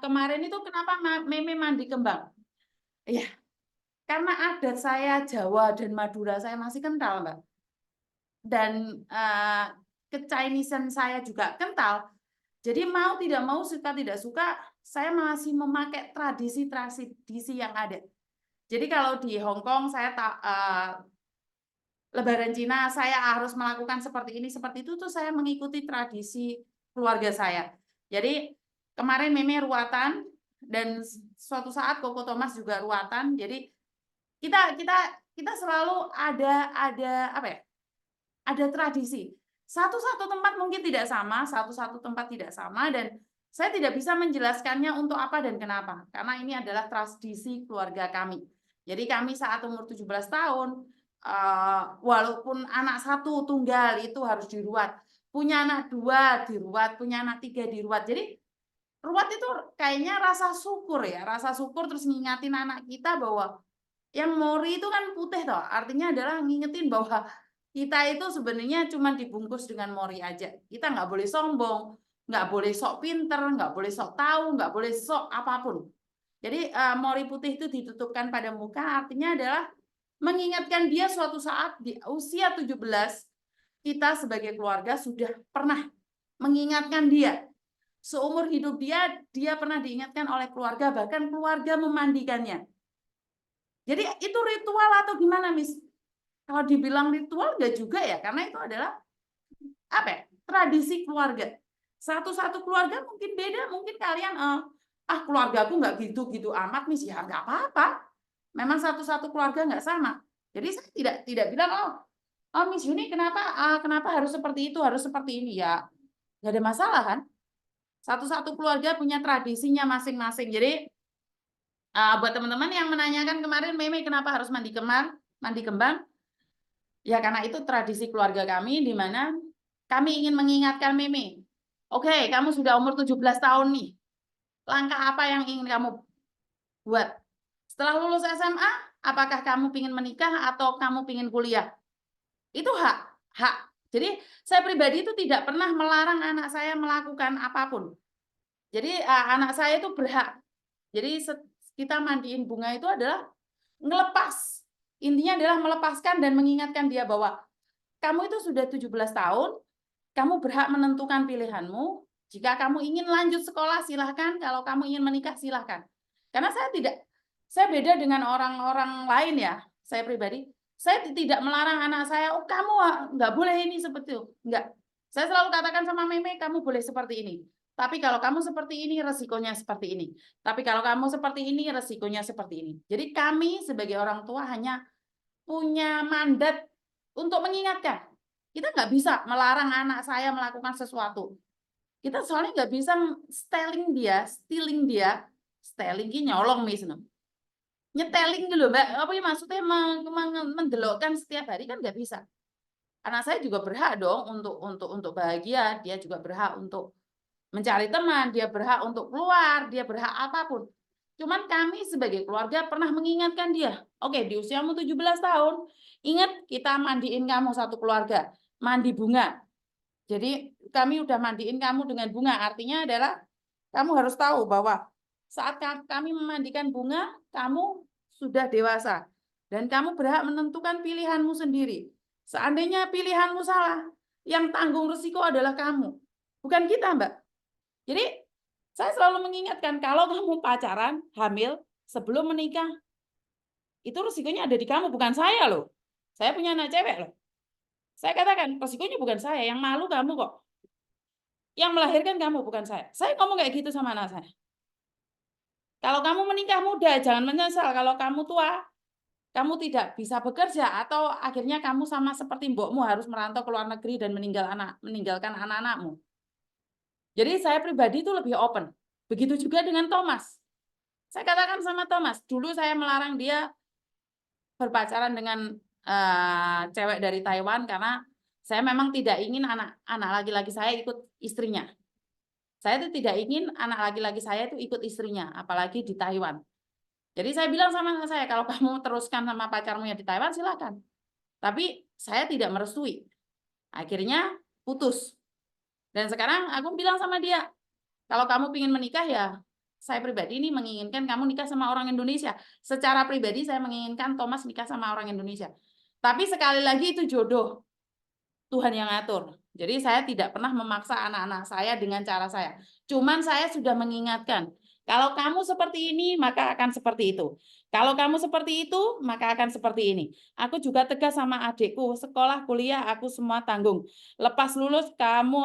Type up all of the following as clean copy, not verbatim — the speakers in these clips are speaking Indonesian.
Kemarin itu kenapa Meme mandi kembang? Iya, karena adat saya Jawa dan Madura saya masih kental, Mbak. Dan ke-Chinese-an saya juga kental. Jadi mau tidak mau, suka tidak suka, saya masih memakai tradisi-tradisi yang ada. Jadi kalau di Hong Kong saya Lebaran Cina saya harus melakukan seperti ini, seperti itu tuh saya mengikuti tradisi keluarga saya. Jadi kemarin Meme ruatan dan suatu saat Koko Thomas juga ruatan. Jadi kita kita kita selalu ada apa ya? Ada tradisi. Satu-satu tempat mungkin tidak sama, satu-satu tempat tidak sama dan saya tidak bisa menjelaskannya untuk apa dan kenapa. Karena ini adalah tradisi keluarga kami. Jadi kami saat umur 17 tahun walaupun anak satu tunggal itu harus diruat, punya anak dua diruat, punya anak tiga diruat. Jadi ruat itu kayaknya rasa syukur ya, rasa syukur terus ngingatin anak kita bahwa yang mori itu kan putih toh, artinya adalah ngingetin bahwa kita itu sebenarnya cuma dibungkus dengan mori aja. Kita nggak boleh sombong, nggak boleh sok pinter, nggak boleh sok tahu, nggak boleh sok apapun. Jadi mori putih itu ditutupkan pada muka, artinya adalah mengingatkan dia suatu saat di usia 17, kita sebagai keluarga sudah pernah mengingatkan dia. Seumur hidup dia pernah diingatkan oleh keluarga, bahkan keluarga memandikannya. Jadi itu ritual atau gimana, Miss? Kalau dibilang ritual enggak juga ya, karena itu adalah apa ya? Tradisi keluarga. Satu-satu keluarga mungkin beda, mungkin kalian keluarga aku nggak gitu-gitu amat, Miss. Ya nggak apa-apa. Memang satu-satu keluarga nggak sama. Jadi saya tidak bilang oh Miss Yuni kenapa harus seperti itu, harus seperti ini ya. Nggak ada masalah kan? Satu-satu keluarga punya tradisinya masing-masing. Jadi buat teman-teman yang menanyakan kemarin Meme kenapa harus mandi kembang, ya karena itu tradisi keluarga kami di mana kami ingin mengingatkan Meme. Oke, kamu sudah umur 17 tahun nih. Langkah apa yang ingin kamu buat? Setelah lulus SMA, apakah kamu ingin menikah atau kamu ingin kuliah? Itu hak. Jadi saya pribadi itu tidak pernah melarang anak saya melakukan apapun. Jadi anak saya itu berhak. Jadi kita mandiin bunga itu adalah ngelepas. Intinya adalah melepaskan dan mengingatkan dia bahwa kamu itu sudah 17 tahun, kamu berhak menentukan pilihanmu. Jika kamu ingin lanjut sekolah, silahkan. Kalau kamu ingin menikah, silahkan. Karena saya beda dengan orang-orang lain ya, saya pribadi. Saya tidak melarang anak saya, oh kamu nggak boleh ini seperti itu. Enggak. Saya selalu katakan sama Meme, kamu boleh seperti ini. Tapi kalau kamu seperti ini, resikonya seperti ini. Tapi kalau kamu seperti ini, resikonya seperti ini. Jadi kami sebagai orang tua hanya punya mandat untuk mengingatkan. Kita nggak bisa melarang anak saya melakukan sesuatu. Kita soalnya nggak bisa stealing dia, nyolong misalnya. Nyeteling gitu Mbak, apa ya maksudnya mendelokkan setiap hari kan nggak bisa. Anak saya juga berhak dong untuk bahagia, dia juga berhak untuk mencari teman, dia berhak untuk keluar, dia berhak apapun. Cuman kami sebagai keluarga pernah mengingatkan dia, oke di usiamu 17 tahun, ingat kita mandiin kamu satu keluarga, mandi bunga. Jadi kami udah mandiin kamu dengan bunga, artinya adalah kamu harus tahu bahwa saat kami memandikan bunga, kamu sudah dewasa dan kamu berhak menentukan pilihanmu sendiri. Seandainya pilihanmu salah, yang tanggung risiko adalah kamu, bukan kita, Mbak. Jadi saya selalu mengingatkan kalau kamu pacaran, hamil sebelum menikah, itu risikonya ada di kamu, bukan saya loh. Saya punya anak cewek loh. Saya katakan, risikonya bukan saya, yang malu kamu kok. Yang melahirkan kamu, bukan saya. Saya ngomong kayak gitu sama anak saya. Kalau kamu menikah muda, jangan menyesal. Kalau kamu tua, kamu tidak bisa bekerja atau akhirnya kamu sama seperti mbokmu harus merantau ke luar negeri dan meninggalkan anak-anakmu. Jadi saya pribadi itu lebih open. Begitu juga dengan Thomas. Saya katakan sama Thomas, dulu saya melarang dia berpacaran dengan cewek dari Taiwan karena saya memang tidak ingin anak laki-laki saya ikut istrinya. Saya itu tidak ingin anak laki-laki saya itu ikut istrinya, apalagi di Taiwan. Jadi saya bilang sama anak saya, kalau kamu teruskan sama pacarmu yang di Taiwan, silakan. Tapi saya tidak merestui. Akhirnya putus. Dan sekarang aku bilang sama dia, Kalau kamu ingin menikah ya, saya pribadi ini menginginkan kamu nikah sama orang Indonesia. Secara pribadi saya menginginkan Thomas nikah sama orang Indonesia. Tapi sekali lagi itu jodoh. Tuhan yang ngatur. Jadi saya tidak pernah memaksa anak-anak saya dengan cara saya. Cuman saya sudah mengingatkan, kalau kamu seperti ini, maka akan seperti itu. Kalau kamu seperti itu, maka akan seperti ini. Aku juga tegas sama adikku, sekolah, kuliah, aku semua tanggung. Lepas lulus, kamu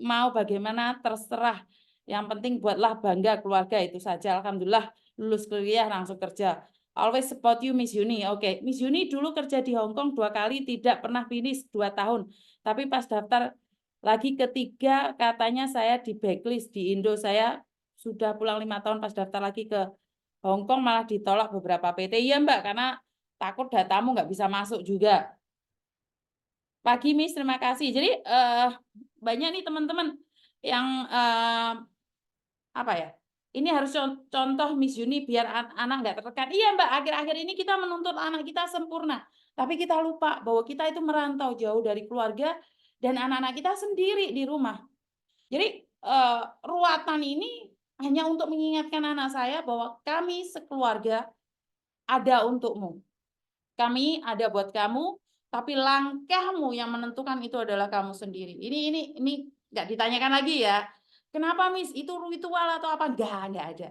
mau bagaimana, terserah. Yang penting buatlah bangga keluarga, itu saja. Alhamdulillah, lulus kuliah langsung kerja. Always support you, Miss Yuni. Oke, Miss Yuni dulu kerja di Hong Kong 2 kali, tidak pernah finish 2 tahun. Tapi pas daftar lagi ketiga, katanya saya di backlist di Indo. Saya sudah pulang 5 tahun, pas daftar lagi ke Hong Kong malah ditolak beberapa PT. Iya Mbak, karena takut datamu nggak bisa masuk juga. Pagi Miss, terima kasih. Jadi banyak nih teman-teman yang apa ya? Ini harus contoh Miss Yuni biar anak nggak tertekan. Iya Mbak, akhir-akhir ini kita menuntut anak kita sempurna. Tapi kita lupa bahwa kita itu merantau jauh dari keluarga dan anak-anak kita sendiri di rumah. Jadi ruatan ini hanya untuk mengingatkan anak saya bahwa kami sekeluarga ada untukmu. Kami ada buat kamu, tapi langkahmu yang menentukan itu adalah kamu sendiri. Ini nggak ditanyakan lagi ya. Kenapa Miss? Itu ritual atau apa? Nggak ada.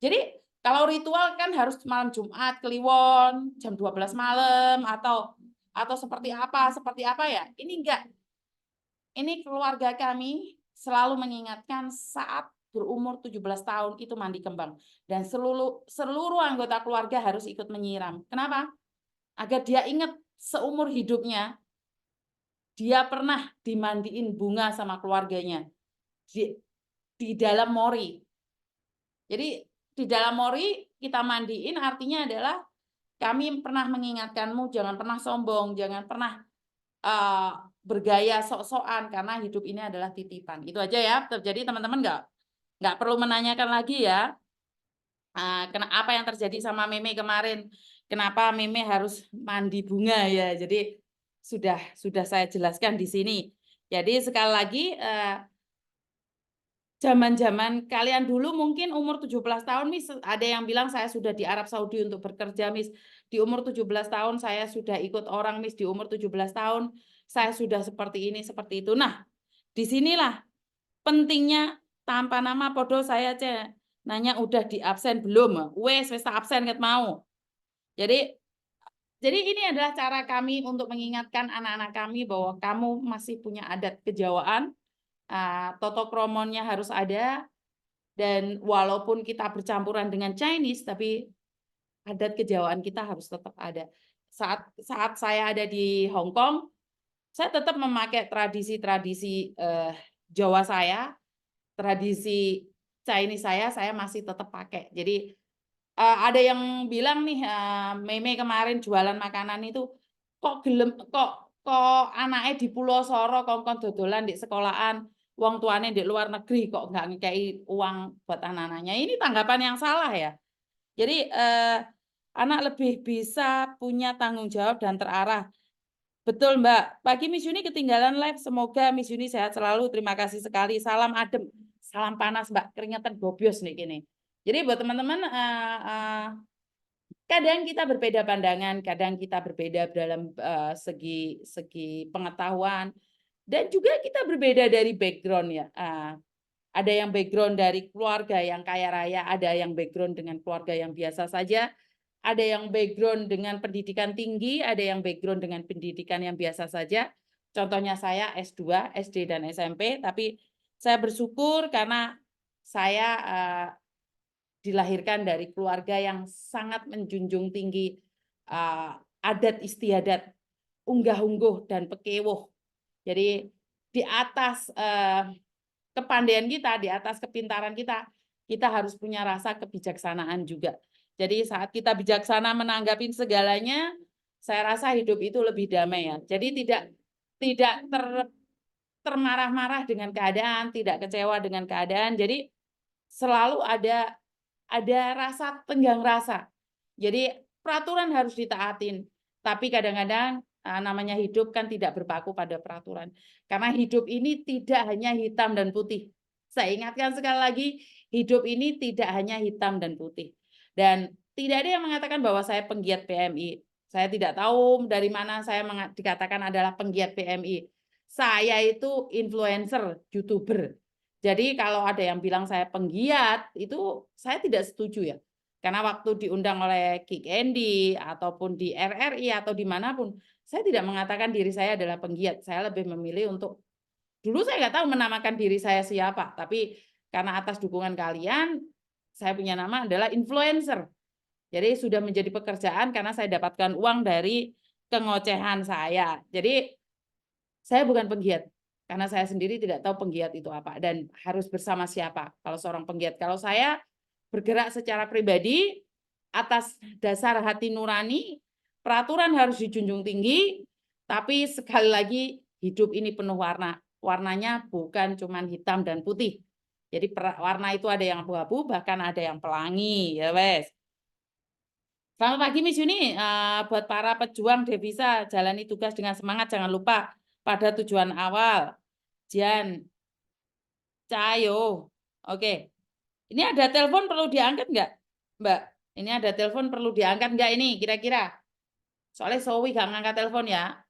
Jadi kalau ritual kan harus malam Jumat Kliwon jam 12 malam atau seperti apa ya? Ini enggak. Ini keluarga kami selalu mengingatkan saat berumur 17 tahun itu mandi kembang dan seluruh anggota keluarga harus ikut menyiram. Kenapa? Agar dia ingat seumur hidupnya dia pernah dimandiin bunga sama keluarganya di dalam mori. Jadi di dalam mori kita mandiin artinya adalah kami pernah mengingatkanmu jangan pernah sombong, jangan pernah bergaya sok-sokan karena hidup ini adalah titipan. Itu aja ya. Jadi teman-teman nggak perlu menanyakan lagi ya. Apa yang terjadi sama Meme kemarin? Kenapa Meme harus mandi bunga ya? Jadi sudah saya jelaskan di sini. Jadi sekali lagi zaman-zaman kalian dulu mungkin umur 17 tahun, Miss, ada yang bilang saya sudah di Arab Saudi untuk bekerja, Miss. Di umur 17 tahun saya sudah ikut orang, Miss. Di umur 17 tahun saya sudah seperti ini, seperti itu. Nah, disinilah pentingnya tanpa nama podo saya nanya udah di absen belum? Wes absen ket mau. Jadi ini adalah cara kami untuk mengingatkan anak-anak kami bahwa kamu masih punya adat kejawaan, toto kromonnya harus ada, dan walaupun kita bercampuran dengan Chinese, tapi adat kejawaan kita harus tetap ada. Saat saya ada di Hong Kong, saya tetap memakai tradisi-tradisi Jawa saya, tradisi Chinese saya masih tetap pakai. Jadi ada yang bilang nih, Meme kemarin jualan makanan itu kok anaknya di Pulau Soro kongkon dodolan di sekolahan, uang tuane di luar negeri kok nggak ngekei uang buat anak-anaknya. Ini tanggapan yang salah ya. Jadi anak lebih bisa punya tanggung jawab dan terarah. Betul Mbak. Pagi Miss Yuni ketinggalan live. Semoga Miss Yuni sehat selalu. Terima kasih sekali. Salam adem, salam panas Mbak. Keringetan gobios nih gini. Jadi buat teman-teman, kadang kita berbeda pandangan, kadang kita berbeda dalam segi pengetahuan, dan juga kita berbeda dari background ya. Ada yang background dari keluarga yang kaya raya, ada yang background dengan keluarga yang biasa saja, ada yang background dengan pendidikan tinggi, ada yang background dengan pendidikan yang biasa saja. Contohnya saya S2, SD dan SMP, tapi saya bersyukur karena saya dilahirkan dari keluarga yang sangat menjunjung tinggi adat istiadat, unggah-ungguh dan pekewuh. Jadi di atas kepandaian kita, di atas kepintaran kita harus punya rasa kebijaksanaan juga. Jadi saat kita bijaksana menanggapi segalanya, saya rasa hidup itu lebih damai ya. Jadi tidak termarah-marah dengan keadaan, tidak kecewa dengan keadaan. Jadi selalu ada rasa tenggang rasa. Jadi peraturan harus ditaatin, tapi kadang-kadang namanya hidup kan tidak berpaku pada peraturan. Karena hidup ini tidak hanya hitam dan putih. Saya ingatkan sekali lagi, hidup ini tidak hanya hitam dan putih. Dan tidak ada yang mengatakan bahwa saya penggiat PMI. Saya tidak tahu dari mana saya dikatakan adalah penggiat PMI. Saya itu influencer, YouTuber. Jadi kalau ada yang bilang saya penggiat, itu saya tidak setuju ya. Karena waktu diundang oleh Kick Andy, ataupun di RRI, atau dimanapun, saya tidak mengatakan diri saya adalah penggiat. Saya lebih memilih untuk, dulu saya nggak tahu menamakan diri saya siapa, tapi karena atas dukungan kalian, saya punya nama adalah influencer. Jadi sudah menjadi pekerjaan karena saya dapatkan uang dari kengocehan saya. Jadi saya bukan penggiat, karena saya sendiri tidak tahu penggiat itu apa dan harus bersama siapa kalau seorang penggiat. Kalau saya bergerak secara pribadi atas dasar hati nurani, peraturan harus dijunjung tinggi, tapi sekali lagi hidup ini penuh warna. Warnanya bukan cuma hitam dan putih. Jadi warna itu ada yang abu-abu, bahkan ada yang pelangi, ya wes. Selamat pagi Miss Yuni, buat para pejuang devisa, jalani tugas dengan semangat, jangan lupa pada tujuan awal. Jian, Cayo, oke. Ini ada telepon perlu diangkat nggak, Mbak? Ini ada telepon perlu diangkat nggak ini kira-kira? Soalnya Sowi nggak ngangkat telepon ya.